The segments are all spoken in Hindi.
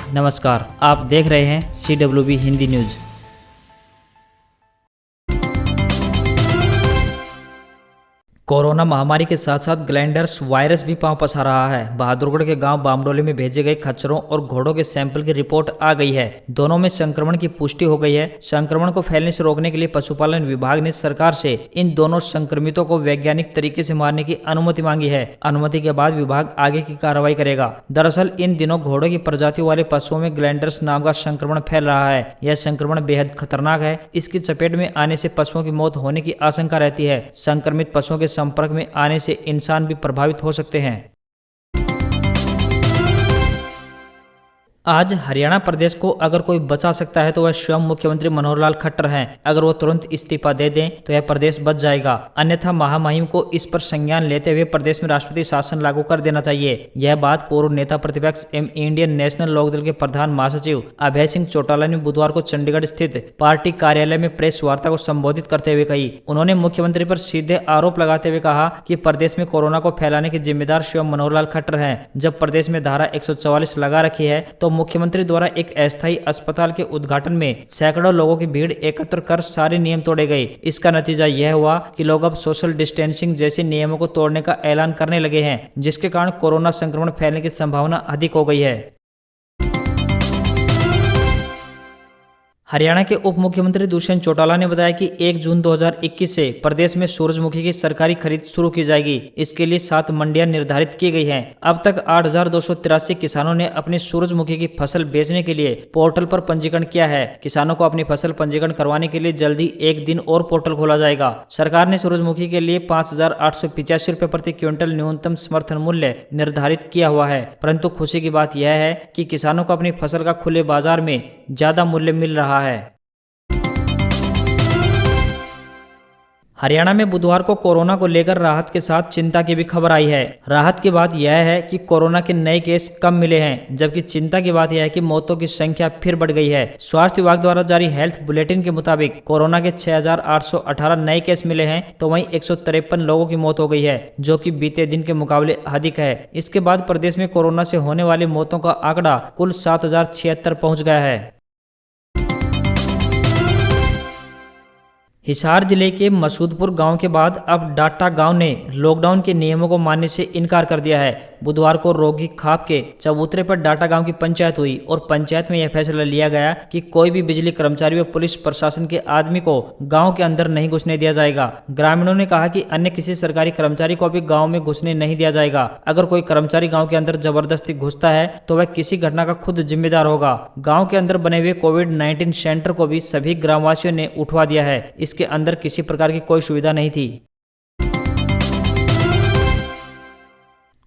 नमस्कार, आप देख रहे हैं CWB हिंदी न्यूज। कोरोना महामारी के साथ साथ ग्लैंडर्स वायरस भी पांव पसार रहा है। बहादुरगढ़ के गांव बामडोली में भेजे गए खच्चरों और घोड़ों के सैंपल की रिपोर्ट आ गई है। दोनों में संक्रमण की पुष्टि हो गई है। संक्रमण को फैलने से रोकने के लिए पशुपालन विभाग ने सरकार से इन दोनों संक्रमितों को वैज्ञानिक तरीके से मारने की अनुमति मांगी है। अनुमति के बाद विभाग आगे की कार्रवाई करेगा। दरअसल इन दिनों घोड़ों की प्रजातियों वाले पशुओं में ग्लैंडर्स नाम का संक्रमण फैल रहा है। यह संक्रमण बेहद खतरनाक है। इसकी चपेट में आने से पशुओं की मौत होने की आशंका रहती है। संक्रमित पशुओं के संपर्क में आने से इंसान भी प्रभावित हो सकते हैं। आज हरियाणा प्रदेश को अगर कोई बचा सकता है तो वह स्वयं मुख्यमंत्री मनोहर लाल खट्टर हैं। अगर वो तुरंत इस्तीफा दे दें तो यह प्रदेश बच जाएगा, अन्यथा महामहिम को इस पर संज्ञान लेते हुए प्रदेश में राष्ट्रपति शासन लागू कर देना चाहिए। यह बात पूर्व नेता प्रतिपक्ष एवं इंडियन नेशनल लोकदल के प्रधान महासचिव अभय सिंह चौटाला ने बुधवार को चंडीगढ़ स्थित पार्टी कार्यालय में प्रेस वार्ता को संबोधित करते हुए कही। उन्होंने मुख्यमंत्री पर सीधे आरोप लगाते हुए कहा कि प्रदेश में कोरोना को फैलाने के जिम्मेदार स्वयं मनोहर लाल खट्टर हैं। जब प्रदेश में धारा 144 लगा रखी है तो मुख्यमंत्री द्वारा एक अस्थायी अस्पताल के उद्घाटन में सैकड़ों लोगों की भीड़ एकत्र कर सारे नियम तोड़े गए। इसका नतीजा यह हुआ कि लोग अब सोशल डिस्टेंसिंग जैसे नियमों को तोड़ने का ऐलान करने लगे हैं, जिसके कारण कोरोना संक्रमण फैलने की संभावना अधिक हो गई है। हरियाणा के उप मुख्यमंत्री दुष्यंत चौटाला ने बताया कि 1 जून 2021 से प्रदेश में सूरजमुखी की सरकारी खरीद शुरू की जाएगी। इसके लिए 7 मंडियां निर्धारित की गई हैं। अब तक 8,283 किसानों ने अपनी सूरजमुखी की फसल बेचने के लिए पोर्टल पर पंजीकरण किया है। किसानों को अपनी फसल पंजीकरण करवाने के लिए जल्दी एक दिन और पोर्टल खोला जाएगा। सरकार ने सूरजमुखी के लिए 5,885 रुपये प्रति क्विंटल न्यूनतम समर्थन मूल्य निर्धारित किया हुआ है, परंतु खुशी की बात यह है कि किसानों को अपनी फसल का खुले बाजार में ज्यादा मूल्य मिल रहा है। हरियाणा में बुधवार को कोरोना को लेकर राहत के साथ चिंता की भी खबर आई है। राहत की बात यह है कि कोरोना के नए केस कम मिले हैं, जबकि चिंता की बात यह है कि मौतों की संख्या फिर बढ़ गई है। स्वास्थ्य विभाग द्वारा जारी हेल्थ बुलेटिन के मुताबिक कोरोना के 6,818 नए केस मिले हैं, तो वहीं 153 लोगों की मौत हो गई है, जो कि बीते दिन के मुकाबले अधिक है। इसके बाद प्रदेश में कोरोना से होने वाली मौतों का आंकड़ा कुल 7,076 पहुंच गया है। हिसार जिले के मसूदपुर गांव के बाद अब डाटा गांव ने लॉकडाउन के नियमों को मानने से इनकार कर दिया है। बुधवार को रोगी खाप के चबूतरे पर डाटा गांव की पंचायत हुई और पंचायत में यह फैसला लिया गया कि कोई भी बिजली कर्मचारी व पुलिस प्रशासन के आदमी को गांव के अंदर नहीं घुसने दिया जाएगा। ग्रामीणों ने कहा कि अन्य किसी सरकारी कर्मचारी को भी गाँव में घुसने नहीं दिया जाएगा। अगर कोई कर्मचारी गाँव के अंदर जबरदस्ती घुसता है तो वह किसी घटना का खुद जिम्मेदार होगा। गाँव के अंदर बने हुए कोविड-19 सेंटर को भी सभी ग्रामवासियों ने उठवा दिया है। इसके अंदर किसी प्रकार की कोई सुविधा नहीं थी।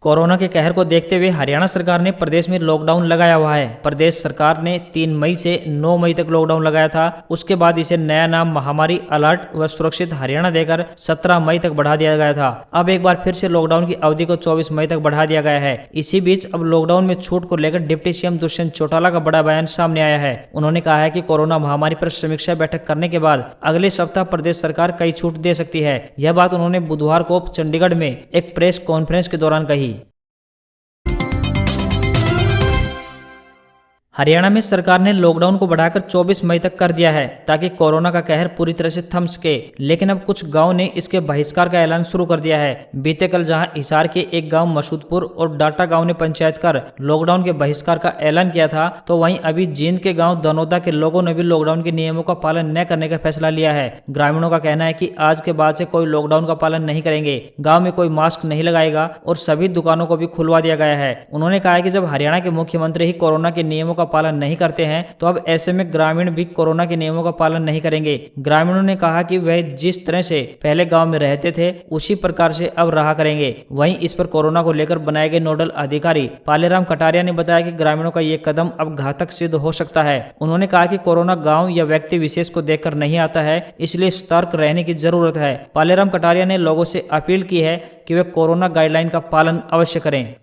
कोरोना के कहर को देखते हुए हरियाणा सरकार ने प्रदेश में लॉकडाउन लगाया हुआ है। प्रदेश सरकार ने 3 मई से 9 मई तक लॉकडाउन लगाया था। उसके बाद इसे नया नाम महामारी अलर्ट व सुरक्षित हरियाणा देकर 17 मई तक बढ़ा दिया गया था। अब एक बार फिर से लॉकडाउन की अवधि को 24 मई तक बढ़ा दिया गया है। इसी बीच अब लॉकडाउन में छूट को लेकर डिप्टी सीएम दुष्यंत चौटाला का बड़ा बयान सामने आया है। उन्होंने कहा है कि कोरोना महामारी पर समीक्षा बैठक करने के बाद अगले सप्ताह प्रदेश सरकार कई छूट दे सकती है। यह बात उन्होंने बुधवार को चंडीगढ़ में एक प्रेस कॉन्फ्रेंस के दौरान कही। हरियाणा में सरकार ने लॉकडाउन को बढ़ाकर 24 मई तक कर दिया है ताकि कोरोना का कहर पूरी तरह से थम सके, लेकिन अब कुछ गांव ने इसके बहिष्कार का ऐलान शुरू कर दिया है। बीते कल जहां हिसार के एक गांव मसूदपुर और डाटा गांव ने पंचायत कर लॉकडाउन के बहिष्कार का ऐलान किया था, तो वहीं अभी जींद के गांव दनौदा के लोगों ने भी लॉकडाउन के नियमों का पालन न करने का फैसला लिया है। ग्रामीणों का कहना है कि आज के बाद से कोई लॉकडाउन का पालन नहीं करेंगे, गाँव में कोई मास्क नहीं लगाएगा और सभी दुकानों को भी खुलवा दिया गया है। उन्होंने कहा कि जब हरियाणा के मुख्यमंत्री ही कोरोना के नियमों का पालन नहीं करते हैं तो अब ऐसे में ग्रामीण भी कोरोना के नियमों का पालन नहीं करेंगे। ग्रामीणों ने कहा कि वह जिस तरह से पहले गांव में रहते थे उसी प्रकार से अब रहा करेंगे। वहीं इस पर कोरोना को लेकर बनाए गए नोडल अधिकारी पालेराम कटारिया ने बताया कि ग्रामीणों का ये कदम अब घातक सिद्ध हो सकता है। उन्होंने कहा कि कोरोना गाँव या व्यक्ति विशेष को देखकर नहीं आता है, इसलिए सतर्क रहने की जरूरत है। पालेराम कटारिया ने लोगों से अपील की है कि वे कोरोना गाइडलाइन का पालन अवश्य करें।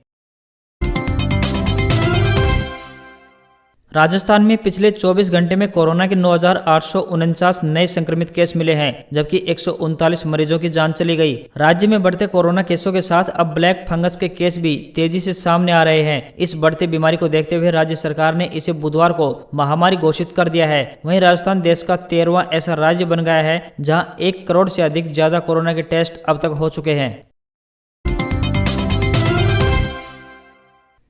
राजस्थान में पिछले 24 घंटे में कोरोना के 9,849 नए संक्रमित केस मिले हैं, जबकि 139 मरीजों की जान चली गई। राज्य में बढ़ते कोरोना केसों के साथ अब ब्लैक फंगस के केस भी तेजी से सामने आ रहे हैं। इस बढ़ती बीमारी को देखते हुए राज्य सरकार ने इसे बुधवार को महामारी घोषित कर दिया है। वहीं राजस्थान देश का 13वां ऐसा राज्य बन गया है जहां 1 करोड़ से अधिक ज्यादा कोरोना के टेस्ट अब तक हो चुके हैं।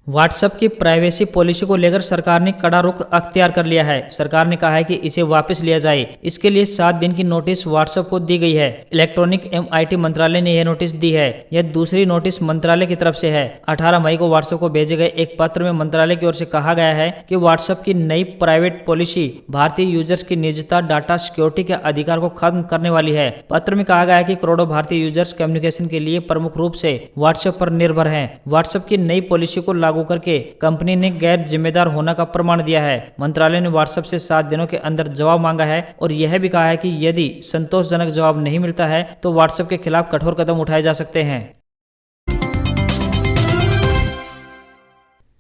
व्हाट्सएप की प्राइवेसी पॉलिसी को लेकर सरकार ने कड़ा रुख अख्तियार कर लिया है। सरकार ने कहा है कि इसे वापस लिया जाए। इसके लिए 7 दिन की नोटिस व्हाट्सएप को दी गई है। इलेक्ट्रॉनिक एवं आईटी मंत्रालय ने यह नोटिस दी है। यह दूसरी नोटिस मंत्रालय की तरफ से है। 18 मई को व्हाट्सएप को भेजे गए एक पत्र में मंत्रालय की ओर से कहा गया है कि व्हाट्सएप की नई प्राइवेट पॉलिसी भारतीय यूजर्स की निजता, डाटा सिक्योरिटी के अधिकार को खत्म करने वाली है। पत्र में कहा गया है कि करोड़ों भारतीय यूजर्स कम्युनिकेशन के लिए प्रमुख रूप से व्हाट्सएप पर निर्भर हैं। व्हाट्सएप की नई पॉलिसी को लागू करके कंपनी ने गैर जिम्मेदार होने का प्रमाण दिया है। मंत्रालय ने व्हाट्सएप से 7 दिनों के अंदर जवाब मांगा है और यह भी कहा है कि यदि संतोषजनक जवाब नहीं मिलता है तो व्हाट्सएप के खिलाफ कठोर कदम उठाए जा सकते हैं।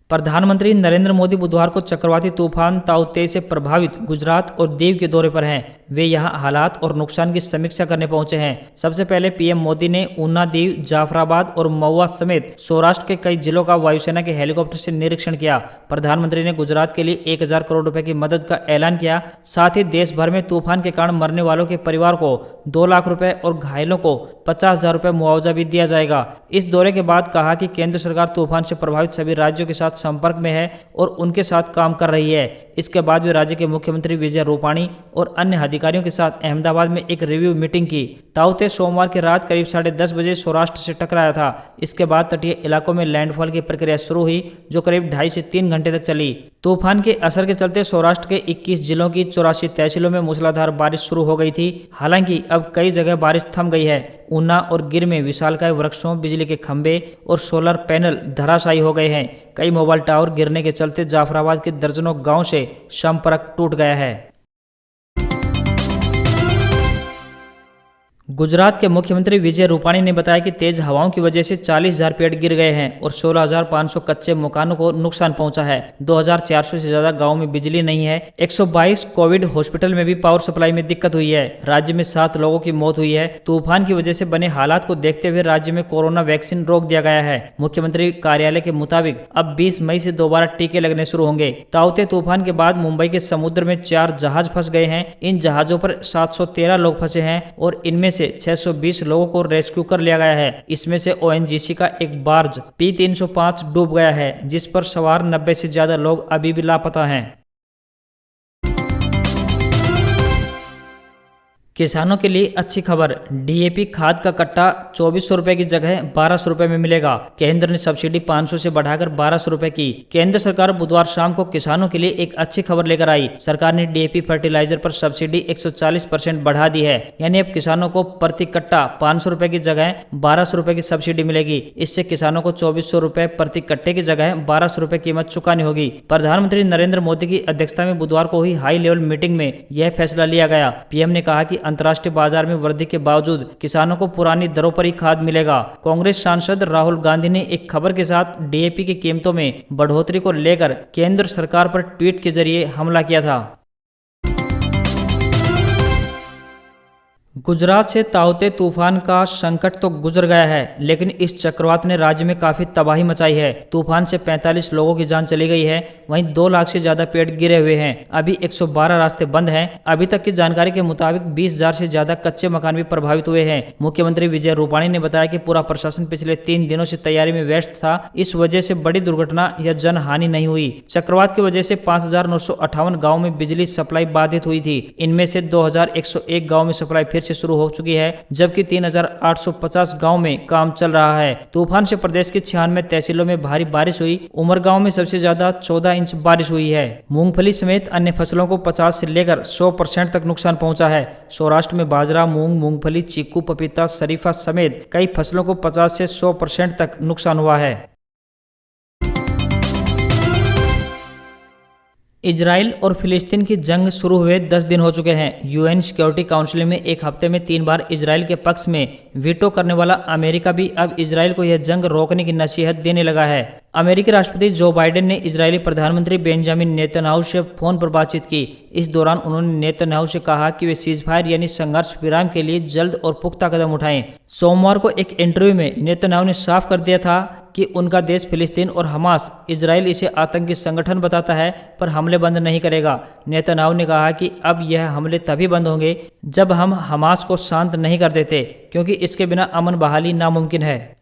प्रधानमंत्री नरेंद्र मोदी बुधवार को चक्रवाती तूफान ताऊ-ते से प्रभावित गुजरात और दीव के दौरे पर हैं। वे यहां हालात और नुकसान की समीक्षा करने पहुंचे हैं। सबसे पहले पीएम मोदी ने ऊना, दीव, जाफराबाद और महुआ समेत सौराष्ट्र के कई जिलों का वायुसेना के हेलीकॉप्टर से निरीक्षण किया। प्रधानमंत्री ने गुजरात के लिए 1,000 करोड़ रुपए की मदद का ऐलान किया। साथ ही देश भर में तूफान के कारण मरने वालों के परिवार को 2 लाख रुपए और घायलों को 50,000 रुपए मुआवजा भी दिया जाएगा। इस दौरे के बाद कहा कि केंद्र सरकार तूफान से प्रभावित सभी राज्यों के साथ संपर्क में है और उनके साथ काम कर रही है। इसके बाद वे राज्य के मुख्यमंत्री विजय रूपाणी और अन्य अधिकारियों के साथ अहमदाबाद में एक रिव्यू मीटिंग की। ताऊ-ते सोमवार की रात करीब 10:30 बजे सौराष्ट्र से टकराया था। इसके बाद तटीय इलाकों में लैंडफॉल की प्रक्रिया शुरू हुई, जो करीब 2.5 से 3 घंटे तक चली। तूफान के असर के चलते सौराष्ट्र के 21 जिलों की 84 तहसीलों में मूसलाधार बारिश शुरू हो गई थी। हालांकि अब कई जगह बारिश थम गई है। ऊना और गिर में विशालकाय वृक्षों, बिजली के खंभे और सोलर पैनल धराशायी हो गए हैं। कई मोबाइल टावर गिरने के चलते जाफराबाद के दर्जनों गांव से संपर्क टूट गया है। गुजरात के मुख्यमंत्री विजय रूपाणी ने बताया कि तेज हवाओं की वजह से 40,000 पेड़ गिर गए हैं और 16,500 कच्चे मकानों को नुकसान पहुंचा है। 2,400 से ज्यादा गांव में बिजली नहीं है। 122 कोविड हॉस्पिटल में भी पावर सप्लाई में दिक्कत हुई है। राज्य में 7 लोगों की मौत हुई है। तूफान की वजह से बने हालात को देखते हुए राज्य में कोरोना वैक्सीन रोक दिया गया है। मुख्यमंत्री कार्यालय के मुताबिक अब 20 मई से दोबारा टीके लगने शुरू होंगे। ताऊ-ते तूफान के बाद मुंबई के समुद्र में 4 जहाज फंस गए हैं। इन जहाजों पर 713 लोग फंसे हैं और इनमें से 620 लोगों को रेस्क्यू कर लिया गया है। इसमें से ओएनजीसी का एक बार्ज P305 डूब गया है, जिस पर सवार 90 से ज्यादा लोग अभी भी लापता हैं। किसानों के लिए अच्छी खबर, डीएपी खाद का कट्टा 2400 रुपए की जगह 1200 रुपए में मिलेगा। केंद्र ने सब्सिडी 500 से बढ़ाकर 1200 रुपए की। केंद्र सरकार बुधवार शाम को किसानों के लिए एक अच्छी खबर लेकर आई। सरकार ने डीएपी फर्टिलाइजर पर सब्सिडी 140% बढ़ा दी है। यानी अब किसानों को प्रति कट्टा 500 रुपए की जगह 1200 रुपए की सब्सिडी मिलेगी। इससे किसानों को 2400 रुपए प्रति कट्टे की जगह 1200 रुपए कीमत चुकानी होगी। प्रधानमंत्री नरेंद्र मोदी की अध्यक्षता में बुधवार को हुई हाई लेवल मीटिंग में यह फैसला लिया गया। पीएम ने कहा कि अंतर्राष्ट्रीय बाजार में वृद्धि के बावजूद किसानों को पुरानी दरों पर ही खाद मिलेगा। कांग्रेस सांसद राहुल गांधी ने एक खबर के साथ डीएपी की कीमतों में बढ़ोतरी को लेकर केंद्र सरकार पर ट्वीट के जरिए हमला किया था। गुजरात से ताऊ-ते तूफान का संकट तो गुजर गया है, लेकिन इस चक्रवात ने राज्य में काफी तबाही मचाई है। तूफान से 45 लोगों की जान चली गई है। वहीं 2 लाख से ज्यादा पेड़ गिरे हुए हैं। अभी 112 रास्ते बंद हैं। अभी तक की जानकारी के मुताबिक 20,000 से ज्यादा कच्चे मकान भी प्रभावित हुए हैं। मुख्यमंत्री विजय रूपाणी ने बताया कि पूरा प्रशासन पिछले 3 दिनों से तैयारी में व्यस्त था। इस वजह से बड़ी दुर्घटना या जन हानि नहीं हुई। चक्रवात की वजह से 5,958 गाँव में बिजली सप्लाई बाधित हुई थी। इनमें से 2,101 गाँव में सप्लाई फिर से शुरू हो चुकी है, जबकि 3,850 गांव में काम चल रहा है। तूफान से प्रदेश की 96 तहसीलों में भारी बारिश हुई। उमरगांव में सबसे ज्यादा 14 इंच बारिश हुई है। मूंगफली समेत अन्य फसलों को 50 से लेकर 100% तक नुकसान पहुंचा है। सौराष्ट्र में बाजरा, मूंग, मूंगफली, चीकू, पपीता, शरीफा समेत कई फसलों को 50 से 100% तक नुकसान हुआ है। इजराइल और फिलिस्तीन की जंग शुरू हुए 10 दिन हो चुके हैं। यूएन सिक्योरिटी काउंसिल में एक हफ्ते में 3 बार इजराइल के पक्ष में वीटो करने वाला अमेरिका भी अब इजराइल को यह जंग रोकने की नसीहत देने लगा है। अमेरिकी राष्ट्रपति जो बाइडेन ने इजरायली प्रधानमंत्री बेंजामिन नेतन्याहू से फोन पर बातचीत की। इस दौरान उन्होंने नेतन्याहू से कहा कि वे सीजफायर यानी संघर्ष विराम के लिए जल्द और पुख्ता कदम उठाएं। सोमवार को एक इंटरव्यू में नेतन्याहू ने साफ कर दिया था कि उनका देश फिलिस्तीन और हमास, इजराइल इसे आतंकी संगठन बताता है, पर हमले बंद नहीं करेगा। नेतन्याहू ने कहा कि अब यह हमले तभी बंद होंगे जब हम हमास को शांत नहीं कर देते, क्योंकि इसके बिना अमन बहाली नामुमकिन है।